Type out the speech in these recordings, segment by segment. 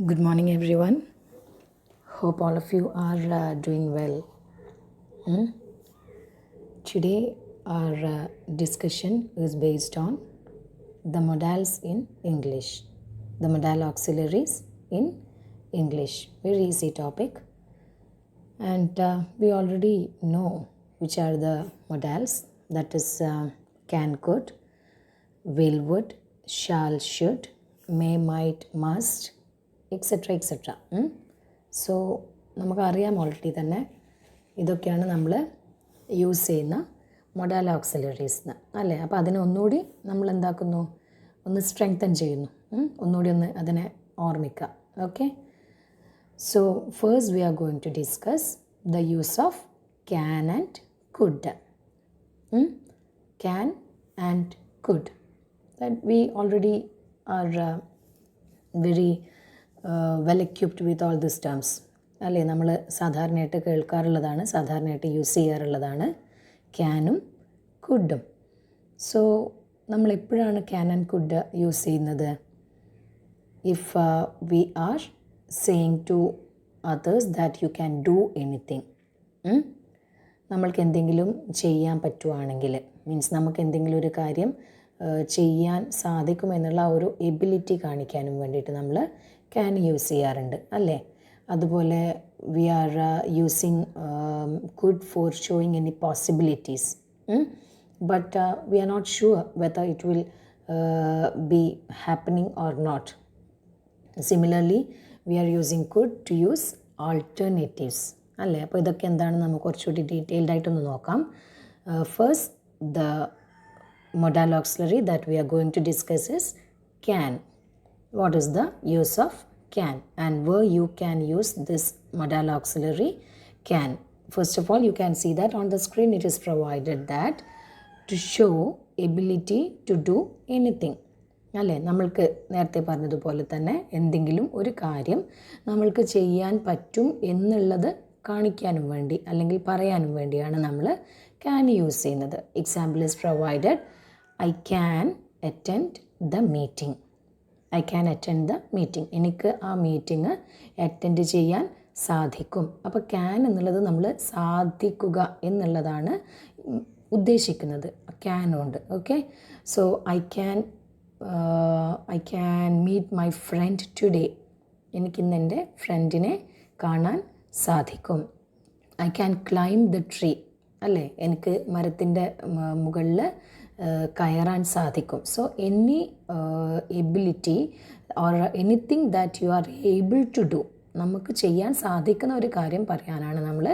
Good morning, everyone. Hope all of you are doing well. Today, our discussion is based on the modals in English, the modal auxiliaries in English. Very easy topic, and we already know which are the modals. That is can, could, will, would, shall, should, may, might, must, etcetera etcetera. So നമുക്കറിയാം already തന്നെ ഇതൊക്കെയാണ് നമ്മൾ use ചെയ്യുന്ന modal auxiliaries അല്ലേ. അപ്പോൾ അതിനെ ഒന്നുകൂടി നമ്മൾ എന്താക്കുന്നു, ഒന്ന് സ്ട്രെങ്തൻ ചെയ്യുന്നു, ഒന്നുകൂടി ഒന്ന് അതിനെ ഓർമ്മിക്കുക. Okay, so first we are going to discuss the use of can and could. Can and could, that we already are very well equipped with all these terms അല്ലേ. നമ്മൾ സാധാരണയായിട്ട് കേൾക്കാറുള്ളതാണ്, സാധാരണയായിട്ട് യൂസ് ചെയ്യാറുള്ളതാണ് ക്യാനും കുഡും. സോ നമ്മൾ എപ്പോഴാണ് ക്യാൻ ആൻഡ് കുഡ് യൂസ് ചെയ്യുന്നത്? If we are saying to others that you can do anything. നമ്മൾക്ക് എന്തെങ്കിലും ചെയ്യാൻ പറ്റുവാണെങ്കിൽ, മീൻസ് നമുക്ക് എന്തെങ്കിലും ഒരു കാര്യം ചെയ്യാൻ സാധിക്കുമെന്നുള്ള ആ ഒരു എബിലിറ്റി കാണിക്കാനും വേണ്ടിയിട്ട് നമ്മൾ ക്യാൻ യൂസ് ചെയ്യാറുണ്ട് അല്ലേ. അതുപോലെ we are using could for showing any possibilities, but we are not sure whether it will be happening or not. Similarly we are using could to use alternatives അല്ലേ. അപ്പോൾ ഇതൊക്കെ എന്താണെന്ന് നമുക്ക് കുറച്ചുകൂടി ഡീറ്റെയിൽഡ് ആയിട്ടൊന്ന് നോക്കാം. First, the modal auxiliary that we are going to discuss is can. What is the use of can and where you can use this modal auxiliary can? First of all, you can see that on the screen it is provided that to show ability to do anything അല്ലേ. നമ്മൾക്ക് നേരത്തെ പറഞ്ഞതുപോലെ തന്നെ എന്തെങ്കിലും ഒരു കാര്യം നമ്മൾക്ക് ചെയ്യാൻ പറ്റും എന്നുള്ളത് കാണിക്കാനും വേണ്ടി അല്ലെങ്കിൽ പറയാനും വേണ്ടിയാണ് നമ്മൾ can യൂസ് ചെയ്യുന്നത്. Example is provided, I can attend the meeting. I can attend the meeting. എനിക്ക് ആ മീറ്റിംഗ് അറ്റൻഡ് ചെയ്യാൻ സാധിക്കും. അപ്പോൾ ക്യാൻ എന്നുള്ളത് നമ്മൾ സാധിക്കുക എന്നുള്ളതാണ് ഉദ്ദേശിക്കുന്നത് ക്യാൻ കൊണ്ട്. Okay, so I can meet my friend today. എനിക്കിന്ന് എൻ്റെ ഫ്രണ്ടിനെ കാണാൻ സാധിക്കും. I can climb the tree അല്ലേ. എനിക്ക് മരത്തിൻ്റെ മുകളിൽ കയറാൻ സാധിക്കും. So any ability or anything that you are able to do, നമുക്ക് ചെയ്യാൻ സാധിക്കുന്ന ഒരു കാര്യം പറയാനാണ് നമ്മൾ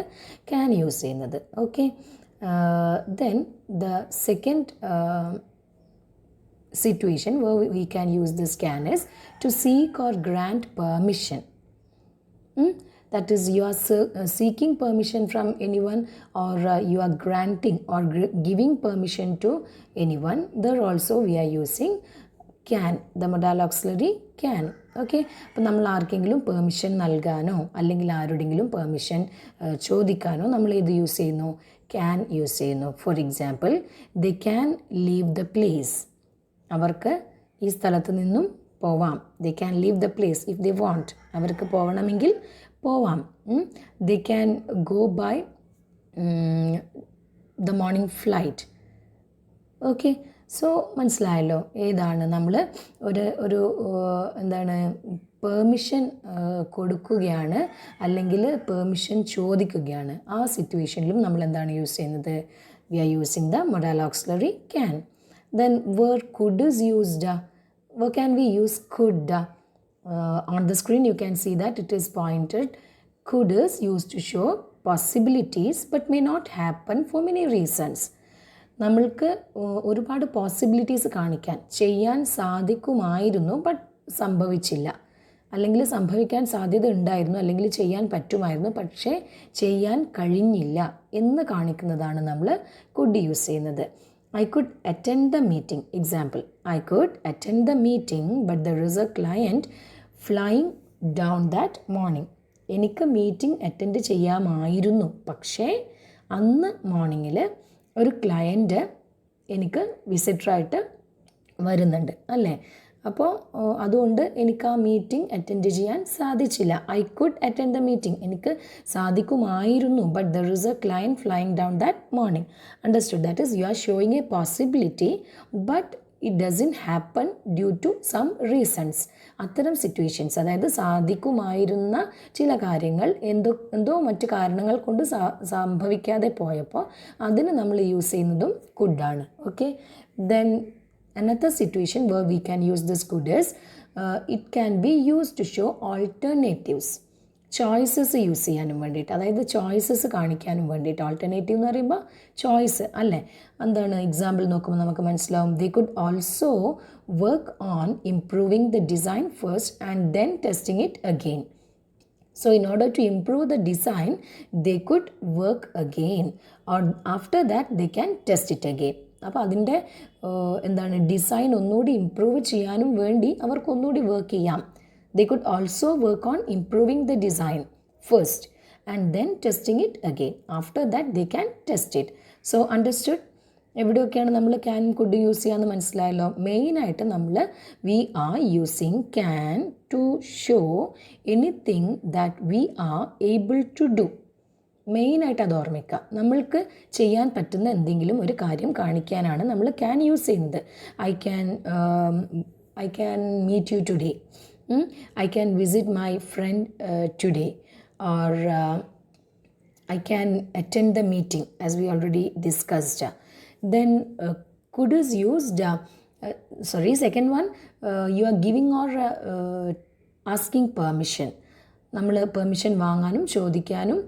ക്യാൻ യൂസ് ചെയ്യുന്നത്. Okay, then the second situation where we can use this can is to seek or grant permission. That is, you are seeking permission from anyone, or you are granting or giving permission to anyone. There also we are using can, the modal auxiliary can. Okay, അപ്പോൾ നമ്മൾ ആർക്കെങ്കിലും permission നൽകാനോ അല്ലെങ്കിൽ ആരുടെങ്കിലും permission ചോദിക്കാനോ നമ്മൾ ഏത് use ചെയ്യുന്നു? Can use ചെയ്യുന്നു. For example, they can leave the place. അവർക്ക് ഈ സ്ഥലത്ത് നിന്നും പോവാം. They can leave the place if they want. അവർക്ക് പോകണമെങ്കിൽ പോവാം. They can go by the morning flight. Okay, so മനസ്സിലായല്ലോ ഏതാണ് നമ്മൾ ഒരു എന്താണ് പെർമിഷൻ കൊടുക്കുകയാണ് അല്ലെങ്കിൽ പെർമിഷൻ ചോദിക്കുകയാണ്. ആ സിറ്റുവേഷനിലും നമ്മൾ എന്താണ് യൂസ് ചെയ്യുന്നത്? We are using the modal auxiliary can. Then where could is used, where can we use could? On the screen you can see that it is pointed. Could is used to show possibilities but may not happen for many reasons. നമ്മൾക്ക് ഒരുപാട് possibilities കാണിക്കാൻ, ചെയ്യാൻ സാധിക്കുമായിരുന്നു but സംഭവിച്ചില്ല, അല്ലെങ്കിൽ സംഭവിക്കാൻ സാധ്യത ഉണ്ടായിരുന്നു, അല്ലെങ്കിൽ ചെയ്യാൻ പറ്റുമായിരുന്നു പക്ഷേ ചെയ്യാൻ കഴിഞ്ഞില്ല എന്ന് കാണിക്കുന്നതാണ് നമ്മൾ കുഡ് യൂസ് ചെയ്യുന്നത്. I could attend the meeting. Example, I could attend the meeting but there is a client flying down that morning. എനിക്ക് മീറ്റിംഗ് അറ്റൻഡ് ചെയ്യാമായിരുന്നു, പക്ഷേ അന്ന് മോർണിംഗിൽ ഒരു ക്ലയൻറ്റ് എനിക്ക് വിസിറ്ററായിട്ട് വരുന്നുണ്ട് അല്ലേ. അപ്പോൾ അതുകൊണ്ട് എനിക്ക് ആ മീറ്റിംഗ് അറ്റൻഡ് ചെയ്യാൻ സാധിച്ചില്ല. I could attend the meeting, എനിക്ക് സാധിക്കുമായിരുന്നു. But there is a client flying down that morning. Understood? That is you are showing a possibility but it doesn't happen due to some reasons. അത്തരം situations, അതായത് സാധിക്കുമായിരുന്ന ചില കാര്യങ്ങൾ എന്തോ മറ്റു കാരണങ്ങൾ കൊണ്ട് സംഭവിക്കാതെ പോയപ്പോൾ അതിന് നമ്മൾ യൂസ് ചെയ്യുന്നതും കുഡാണ്. Okay, then another situation where we can use this could is it can be used to show alternatives. Choices use ചെയ്യാനും വേണ്ടിയിട്ട്, അതായത് ചോയ്സസ് കാണിക്കാനും വേണ്ടിയിട്ട്. ആൾട്ടർനേറ്റീവ് എന്ന് പറയുമ്പോൾ ചോയ്സ് അല്ലേ. എന്താണ് എക്സാമ്പിൾ നോക്കുമ്പോൾ നമുക്ക് മനസ്സിലാവും. They could also work on improving the design first and then testing it again. So in order to improve the design, they could work again, or after that they can test it again. അപ്പോൾ അതിൻ്റെ എന്താണ് design ഒന്നുകൂടി improve ചെയ്യാനും വേണ്ടി അവർക്ക് ഒന്നുകൂടി work ചെയ്യാം. They could also work on improving the design first and then testing it again. After that they can test it. So understood? എവിടെയൊക്കെയാണ് നമ്മൾ ക്യാൻ കുഡ് യൂസ് ചെയ്യാമെന്ന് മനസ്സിലായല്ലോ. മെയിനായിട്ട് നമ്മൾ we are using can to show anything that we are able to do. മെയിനായിട്ട് അത് ഓർമ്മിക്കുക. നമ്മൾക്ക് ചെയ്യാൻ പറ്റുന്ന എന്തെങ്കിലും ഒരു കാര്യം കാണിക്കാനാണ് നമ്മൾ ക്യാൻ യൂസ് ചെയ്യുന്നത്. I can meet you today, I can visit my friend today, or I can attend the meeting, as we already discussed. Then could is used, second one, you are giving or asking permission. നമ്മൾ permission വാങ്ങാനും ചോദിക്കാനും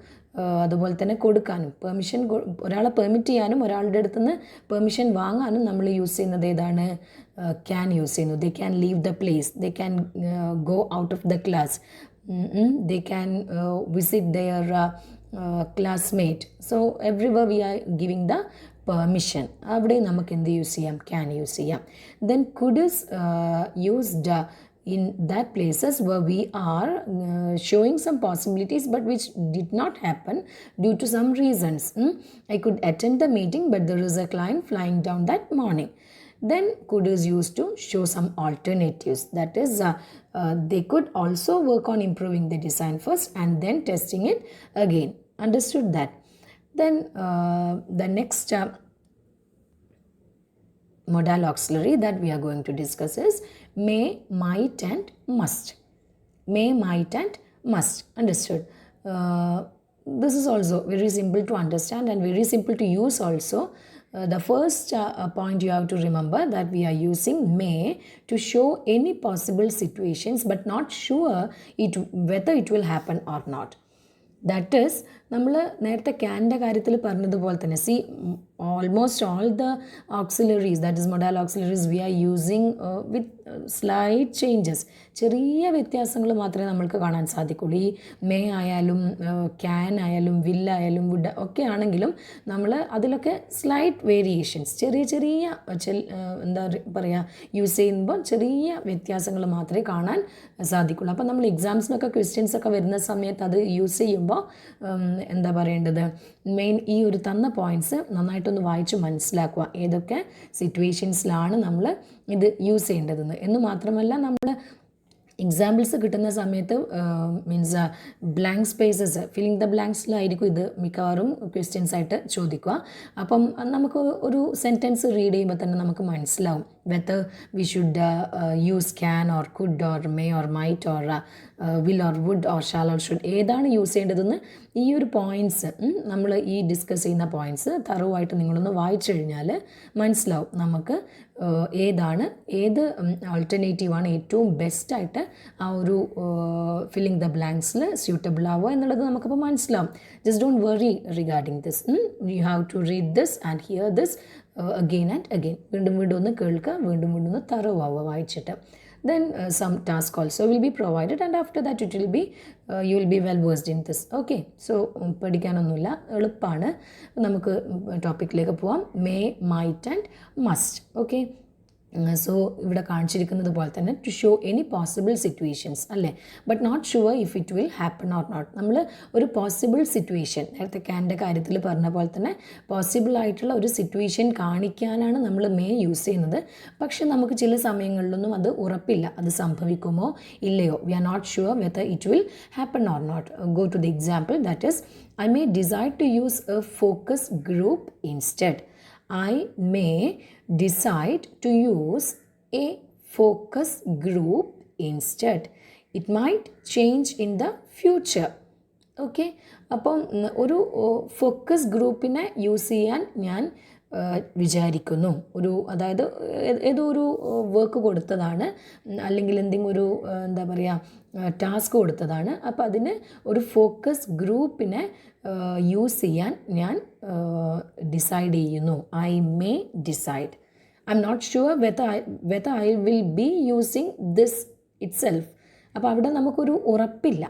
അതുപോലെ തന്നെ കൊടുക്കാനും, permission ഒരാളെ permit ചെയ്യാനും ഒരാളുടെ അടുത്ത് നിന്ന് പെർമിഷൻ വാങ്ങാനും നമ്മൾ യൂസ് ചെയ്യുന്നത് ഏതാണ്? ക്യാൻ യൂസ് ചെയ്യുന്നു. They can leave the place, they can go out of the class, they can visit their classmate. So everywhere we are giving the permission. അവിടെ നമുക്ക് എന്ത് യൂസ് ചെയ്യാം? ക്യാൻ യൂസ് ചെയ്യാം. Then could is used in that places where we are showing some possibilities but which did not happen due to some reasons. I could attend the meeting but there is a client flying down that morning. Then could is used to show some alternatives. That is they could also work on improving the design first and then testing it again. Understood that? Then the next modal auxiliary that we are going to discuss is may, might and must. May, might and must. Understood? This is also very simple to understand and very simple to use also. The first point you have to remember that we are using may to show any possible situations but not sure whether it will happen or not. That is നമ്മൾ നേരത്തെ ക്യാൻ്റെ കാര്യത്തിൽ പറഞ്ഞതുപോലെ തന്നെ almost all the auxiliaries, that is modal auxiliaries, we are using with slight changes. ചെറിയ വ്യത്യാസങ്ങൾ മാത്രമേ നമ്മൾക്ക് കാണാൻ സാധിക്കുള്ളൂ. ഈ മേ ആയാലും ക്യാൻ ആയാലും വില്ലായാലും വുഡ് ഒക്കെ ആണെങ്കിലും നമ്മൾ അതിലൊക്കെ സ്ലൈറ്റ് വേരിയേഷൻസ്, ചെറിയ എന്താ പറയുക, യൂസ് ചെയ്യുമ്പോൾ ചെറിയ വ്യത്യാസങ്ങൾ മാത്രമേ കാണാൻ സാധിക്കുള്ളൂ. അപ്പോൾ നമ്മൾ എക്സാംസിനൊക്കെ ക്വസ്റ്റ്യൻസ് ഒക്കെ വരുന്ന സമയത്ത് അത് യൂസ് ചെയ്യുമ്പോൾ എന്താ പറയേണ്ടത്, മെയിൻ ഈ ഒരു തന്ന പോയിൻറ്റ്സ് നന്നായിട്ടൊന്ന് വായിച്ച് മനസ്സിലാക്കുക. ഏതൊക്കെ സിറ്റുവേഷൻസിലാണ് നമ്മൾ ഇത് യൂസ് ചെയ്യേണ്ടതെന്ന്. എന്ന് മാത്രമല്ല നമ്മൾ എക്സാമ്പിൾസ് കിട്ടുന്ന സമയത്ത് means blank spaces, filling the ബ്ലാങ്ക്സിലായിരിക്കും ഇത് മിക്കവാറും ക്വസ്റ്റ്യൻസ് ആയിട്ട് ചോദിക്കുക. അപ്പം നമുക്ക് ഒരു സെൻറ്റൻസ് റീഡ് ചെയ്യുമ്പോൾ തന്നെ നമുക്ക് മനസ്സിലാവും whether we should use can or could or may or might or will or would or shall or should ഏതാണ് യൂസ് ചെയ്യേണ്ടതെന്ന്. ഈ ഒരു പോയിൻറ്റ്സ് നമ്മൾ ഈ ഡിസ്കസ് ചെയ്യുന്ന പോയിൻറ്റ്സ് തറവായിട്ട് നിങ്ങളൊന്ന് വായിച്ചു കഴിഞ്ഞാൽ മനസ്സിലാവും നമുക്ക് ഏത് ആൾട്ടർനേറ്റീവാണ് ഏറ്റവും ബെസ്റ്റായിട്ട് ആ ഒരു ഫില്ലിങ് ദ ബ്ലാങ്ക്സിൽ സ്യൂട്ടബിൾ ആവുക എന്നുള്ളത് നമുക്കിപ്പോൾ മനസ്സിലാവും. Just don't worry regarding this. You have to read this and hear this again and again. വീണ്ടും ഒന്ന് കേൾക്കുക, വീണ്ടും ഒന്ന് തറവാവുക വായിച്ചിട്ട്. Then some task also will be provided and after that it will be you will be well versed in this. Okay, so പഠിക്കാനൊന്നുമില്ല, എളുപ്പമാണ്. നമുക്ക് ടോപ്പിക്കിലേക്ക് പോവാം. May, might and must. Okay, so ഇവിടെ കാണിച്ചിരിക്കുന്നത് പോലെ തന്നെ to show any possible situations അല്ലേ, but not sure if it will happen or not. നമ്മൾ ഒരു പോസിബിൾ സിറ്റുവേഷൻ, നേരത്തെ ക്യാൻ്റെ കാര്യത്തിൽ പറഞ്ഞ പോലെ തന്നെ പോസിബിൾ ആയിട്ടുള്ള ഒരു സിറ്റുവേഷൻ കാണിക്കാനാണ് നമ്മൾ മേ യൂസ് ചെയ്യുന്നത്. പക്ഷെ നമുക്ക് ചില സമയങ്ങളിലൊന്നും അത് ഉറപ്പില്ല, അത് സംഭവിക്കുമോ ഇല്ലയോ. We are not sure whether it will happen or not. Go to the example, that is I may decide to use a focus group instead. I may decide to use a focus group instead. It might change in the future. Okay, അപ്പം ഒരു focus ഗ്രൂപ്പിനെ use ചെയ്യാൻ ഞാൻ വിചാരിക്കുന്നു. അതായത് ഏതോ ഒരു work കൊടുത്തതാണ്, അല്ലെങ്കിൽ എന്തെങ്കിലും ഒരു എന്താ പറയുക ടാസ്ക് കൊടുത്തതാണ്. അപ്പോൾ അതിന് ഒരു ഫോക്കസ് ഗ്രൂപ്പിനെ യൂസ് ചെയ്യാൻ ഞാൻ ഡിസൈഡ് ചെയ്യുന്നു. I may decide. I am not sure whether I will be using this itself. അപ്പോൾ അവിടെ നമുക്കൊരു ഉറപ്പില്ല.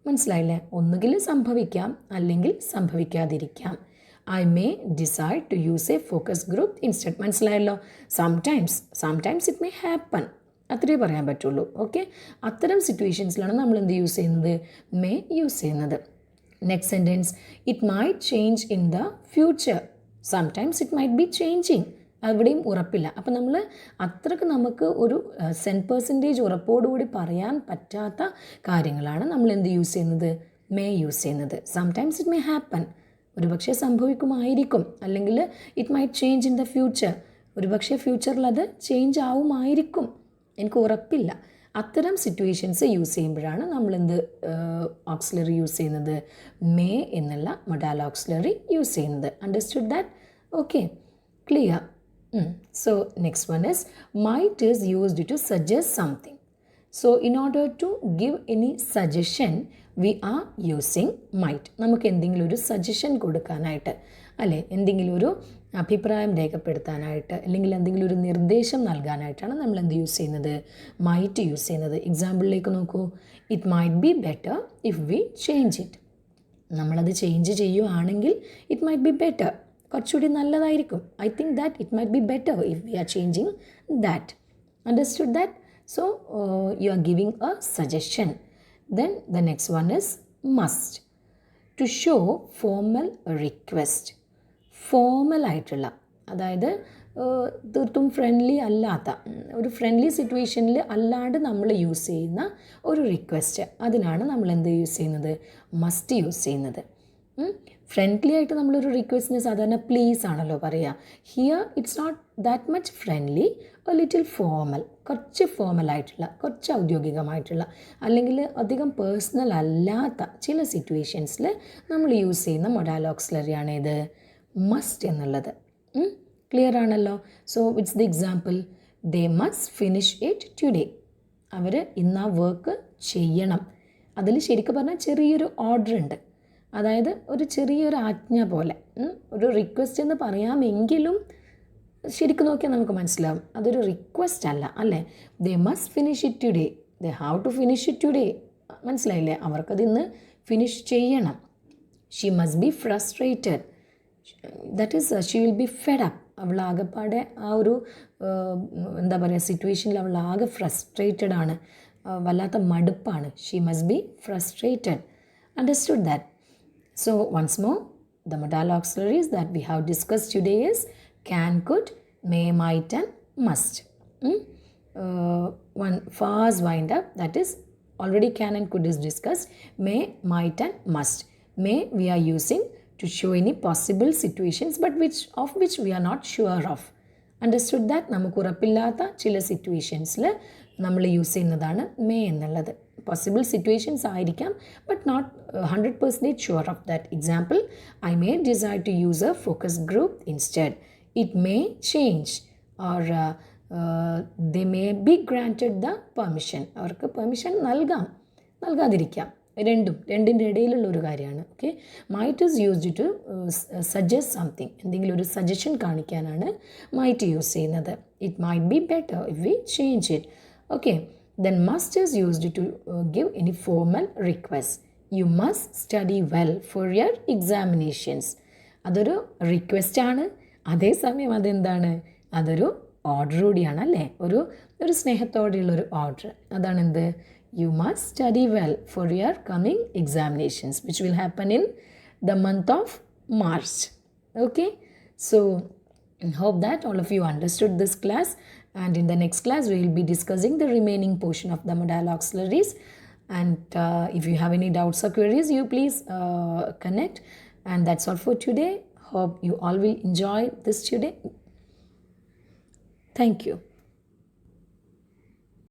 മനസ്സിലായില്ലേ? ഒന്നുകിൽ സംഭവിക്കാം, അല്ലെങ്കിൽ സംഭവിക്കാതിരിക്കാം. I may decide to use a focus group instead. മനസ്സിലായല്ലോ? സംടൈംസ് ഇറ്റ് മേ ഹാപ്പൻ, അത്രേ പറയാൻ പറ്റുള്ളൂ. ഓക്കെ, അത്തരം സിറ്റുവേഷൻസിലാണ് നമ്മൾ എന്ത് യൂസ് ചെയ്യുന്നത്? മേ യൂസ് ചെയ്യുന്നത്. Next sentence, it might change in the future. Sometimes it might be changing. അവിടെയും ഉറപ്പില്ല. അപ്പം നമ്മൾ അത്രയ്ക്ക് നമുക്ക് ഒരു 100% ഉറപ്പോടുകൂടി പറയാൻ പറ്റാത്ത കാര്യങ്ങളാണ് നമ്മൾ എന്ത് യൂസ് ചെയ്യുന്നത്? മേ യൂസ് ചെയ്യുന്നത്. സംടൈംസ് ഇറ്റ് മേ ഹാപ്പൻ, ഒരുപക്ഷെ സംഭവിക്കുമായിരിക്കും, അല്ലെങ്കിൽ it might change in the future, ഒരുപക്ഷെ ഫ്യൂച്ചറിൽ അത് ചേഞ്ച് ആവുമായിരിക്കും, എനിക്ക് ഉറപ്പില്ല. അത്തരം സിറ്റുവേഷൻസ് യൂസ് ചെയ്യുമ്പോഴാണ് നമ്മളെന്ത് ഓക്സിലറി യൂസ് ചെയ്യുന്നത്? മേ എന്നുള്ള മൊഡാൽ ഓക്സിലറി യൂസ് ചെയ്യുന്നത്. Understood that? Okay, clear. So next one is might is used to suggest something. So in order to give any suggestion we are using might. നമുക്ക് എന്തെങ്കിലും ഒരു suggestion കൊടുക്കാനായിട്ട്, അല്ലേ, എന്തെങ്കിലും ഒരു അഭിപ്രായം രേഖപ്പെടുത്താനായിട്ട്, അല്ലെങ്കിൽ എന്തെങ്കിലും ഒരു നിർദ്ദേശം നൽകാനായിട്ടാണ് നമ്മൾ എന്ത് യൂസ് ചെയ്യുന്നത്? മൈറ്റ് യൂസ് ചെയ്യുന്നത്. എക്സാമ്പിളിലേക്ക് നോക്കൂ. It might be better if we change it. നമ്മളത് ചേഞ്ച് ചെയ്യുകയാണെങ്കിൽ ഇറ്റ് മൈറ്റ് ബി ബെറ്റർ, കുറച്ചുകൂടി നല്ലതായിരിക്കും. I think that it might be better if we are changing that. Understood that? So you are giving a suggestion. Then the next one is must. To show formal request. Formal ആയിട്ടുള്ള, അതായത് തീർത്തും friendly അല്ലാത്ത, ഒരു friendly സിറ്റുവേഷനിൽ അല്ലാണ്ട് നമ്മൾ use ചെയ്യുന്ന ഒരു റിക്വസ്റ്റ്, അതിനാണ് നമ്മൾ എന്ത് യൂസ് ചെയ്യുന്നത്? മസ്റ്റ് യൂസ് ചെയ്യുന്നത്. ഫ്രണ്ട്ലി ആയിട്ട് നമ്മളൊരു റിക്വസ്റ്റിന് സാധാരണ പ്ലീസ് ആണല്ലോ പറയുക. Here it's not that much friendly, a little formal, കുറച്ച് ഫോർമലായിട്ടുള്ള, കുറച്ച് ഔദ്യോഗികമായിട്ടുള്ള, അല്ലെങ്കിൽ അധികം പേഴ്സണൽ അല്ലാത്ത ചില സിറ്റുവേഷൻസിൽ നമ്മൾ യൂസ് ചെയ്യുന്ന മൊഡാൽ ഓക്സിലറിയാണ് ഇത് മസ്റ്റ് എന്നുള്ളത്. ക്ലിയർ ആണല്ലോ? So it's the example, they must finish it today. അവർ ഇന്ന് ആ വർക്ക് ചെയ്യണം. അതിൽ ശരിക്കും പറഞ്ഞാൽ ചെറിയൊരു ഓർഡർ ഉണ്ട്, അതായത് ഒരു ചെറിയൊരു ആജ്ഞ പോലെ. ഒരു റിക്വസ്റ്റ് എന്ന് പറയാമെങ്കിലും ശരിക്കും നോക്കിയാൽ നമുക്ക് മനസ്സിലാവും അതൊരു റിക്വസ്റ്റ് അല്ല, അല്ലേ? They must finish it today, they have to finish it today. മനസ്സിലായില്ലേ? അവർക്കത് ഇന്ന് ഫിനിഷ് ചെയ്യണം. She must be frustrated, that is she will be fed up. അവൾ ആകെപ്പാടെ ആ ഒരു എന്താ പറയുക സിറ്റുവേഷനിൽ അവൾ ആകെ ഫ്രസ്ട്രേറ്റഡ് ആണ്, വല്ലാത്ത മടുപ്പാണ്. She must be frustrated. Understood that? So once more, the modal auxiliaries that we have discussed today is can, could, may, might and must. One fast wind up, that is already can and could is discussed. May, might and must. May we are using to show any possible situations but of which we are not sure of. Understood that? നമുക്ക് ഉറപ്പില്ലാത്ത ചില സിറ്റുവേഷൻസിൽ നമ്മൾ use ചെയ്യുന്നതാണ് may എന്നുള്ളത്. Possible situations ആയിരിക്കാം, but not 100% sure of that. Example, I may decide to use a focus group instead. It may change or they may be granted the permission. അവർക്ക് permission നൽകാതിരിക്കാം. രണ്ടിൻ്റെ ഇടയിലുള്ള ഒരു കാര്യമാണ്. Okay, might is used to suggest something. എന്തെങ്കിലും ഒരു suggestion കാണിക്കാനാണ് might use ചെയ്യുന്നത്. It might be better if we change it. Okay, then must is used to give any formal request. You must study well for your examinations. അതൊരു request ആണ്, അതേസമയം അതെന്താണ്? അതൊരു order കൂടിയാണ് അല്ലേ, ഒരു സ്നേഹത്തോടെയുള്ളൊരു ഓർഡർ. അതാണ് എന്ത്, you must study well for your coming examinations which will happen in the month of March. Okay, so hope that all of you understood this class, and in the next class we will be discussing the remaining portion of the modal auxiliaries. And if you have any doubts or queries, you please connect. And that's all for today. Hope you all will enjoy this today. Thank you.